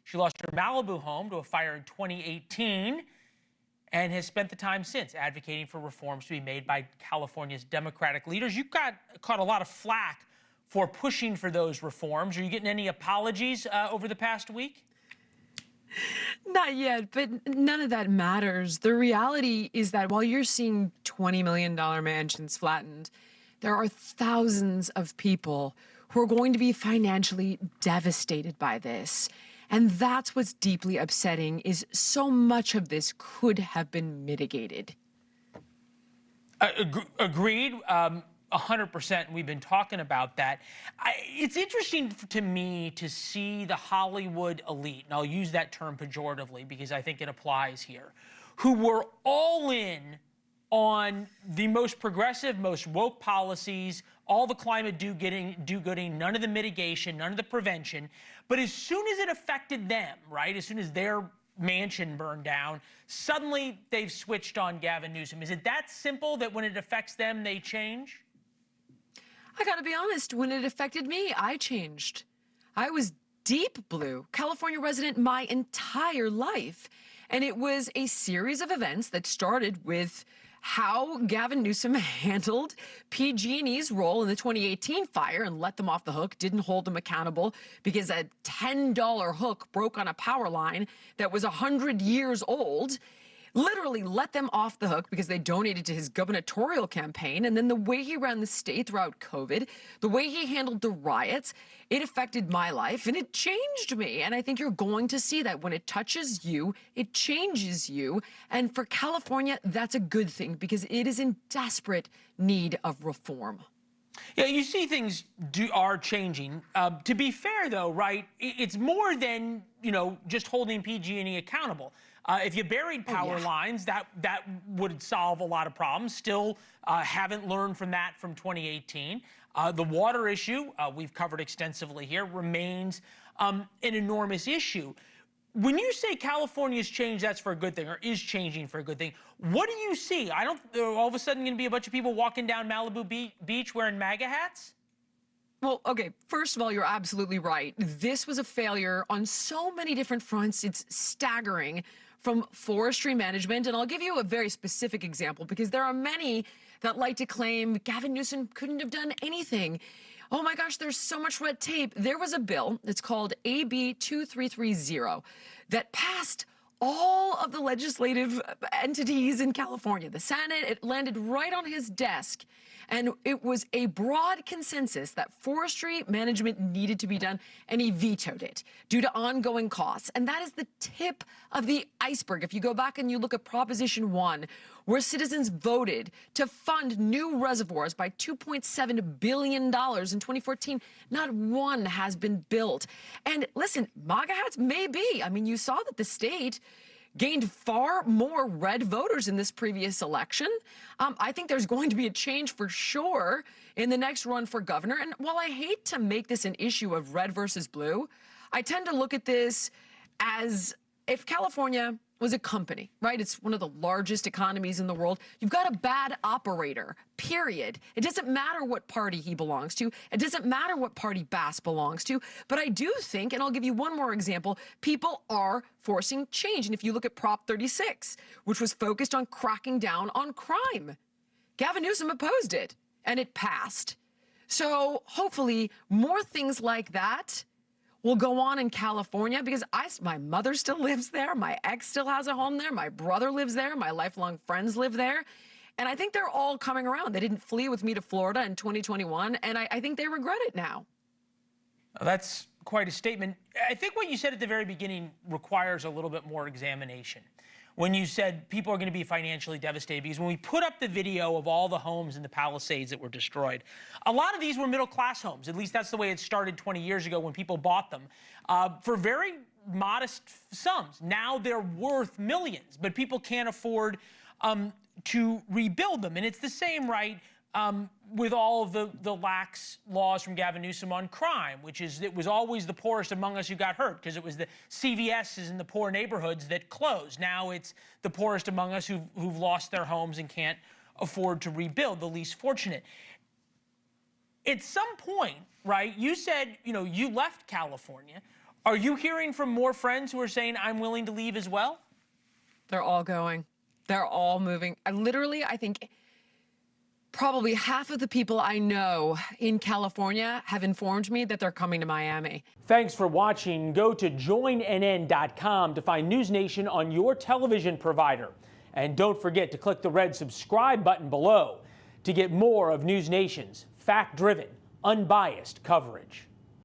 She lost her Malibu home to a fire in 2018 and has spent the time since advocating for reforms to be made by California's Democratic leaders. You caught a lot of flack for pushing for those reforms. Are you getting any apologies over the past week? Not yet, but none of that matters. The reality is that while you're seeing $20 million mansions flattened, there are thousands of people who are going to be financially devastated by this. And that's what's deeply upsetting, is so much of this could have been mitigated. Agreed. 100%. We've been talking about that. It's interesting to me to see the Hollywood elite, and I'll use that term pejoratively because I think it applies here, who were all in on the most progressive, most woke policies, all the climate do-gooding, none of the mitigation, none of the prevention. But as soon as it affected them, right, as soon as their mansion burned down, suddenly they've switched on Gavin Newsom. Is it that simple that when it affects them, they change? I gotta be honest, when it affected me, I changed. I was deep blue, California resident my entire life. And it was a series of events that started with how Gavin Newsom handled PG&E's role in the 2018 fire and let them off the hook, didn't hold them accountable because a $10 hook broke on a power line that was 100 years old. Literally let them off the hook because they donated to his gubernatorial campaign. And then the way he ran the state throughout COVID, the way he handled the riots, it affected my life and it changed me. And I think you're going to see that when it touches you, it changes you. And for California, that's a good thing because it is in desperate need of reform. Yeah, you see things are changing. To be fair, though, right, it's more than, just holding PG&E accountable. If you buried power lines, that would solve a lot of problems. Still haven't learned from that from 2018. The water issue, we've covered extensively here, remains an enormous issue. When you say California's changed, that's for a good thing, or is changing for a good thing. What do you see? All of a sudden going to be a bunch of people walking down Malibu Beach wearing MAGA hats? Well, okay, first of all, you're absolutely right. This was a failure on so many different fronts. It's staggering, from forestry management. And I'll give you a very specific example because there are many that like to claim Gavin Newsom couldn't have done anything. Oh my gosh, there's so much red tape. There was a bill, it's called AB 2330, that passed all of the legislative entities in California. The Senate, it landed right on his desk. And it was a broad consensus that forestry management needed to be done, and he vetoed it due to ongoing costs. And that is the tip of the iceberg. If you go back and you look at Proposition 1, where citizens voted to fund new reservoirs by $2.7 billion in 2014, not one has been built. And listen, MAGA hats may be. I mean, you saw that the state gained far more red voters in this previous election. I think there's going to be a change for sure in the next run for governor. And while I hate to make this an issue of red versus blue, I tend to look at this as if California was a company, right? It's one of the largest economies in the world. You've got a bad operator, period. It doesn't matter what party he belongs to. It doesn't matter what party Bass belongs to. But I do think, and I'll give you one more example, people are forcing change. And if you look at Prop 36, which was focused on cracking down on crime, Gavin Newsom opposed it, and it passed. So hopefully more things like that will go on in California because my mother still lives there. My ex still has a home there. My brother lives there. My lifelong friends live there. And I think they're all coming around. They didn't flee with me to Florida in 2021, and I think they regret it now. That's quite a statement. I think what you said at the very beginning requires a little bit more examination. When you said people are going to be financially devastated, because when we put up the video of all the homes in the Palisades that were destroyed, a lot of these were middle-class homes. At least that's the way it started 20 years ago when people bought them for very modest sums. Now they're worth millions, but people can't afford to rebuild them. And it's the same, right, with all of the lax laws from Gavin Newsom on crime, which is it was always the poorest among us who got hurt because it was the CVSs in the poor neighborhoods that closed. Now it's the poorest among us who've lost their homes and can't afford to rebuild, the least fortunate. At some point, right, you said, you left California. Are you hearing from more friends who are saying, I'm willing to leave as well? They're all going. They're all moving. I think probably half of the people I know in California have informed me that they're coming to Miami. Thanks for watching. Go to joinnn.com to find NewsNation on your television provider. And don't forget to click the red subscribe button below to get more of NewsNation's fact-driven, unbiased coverage.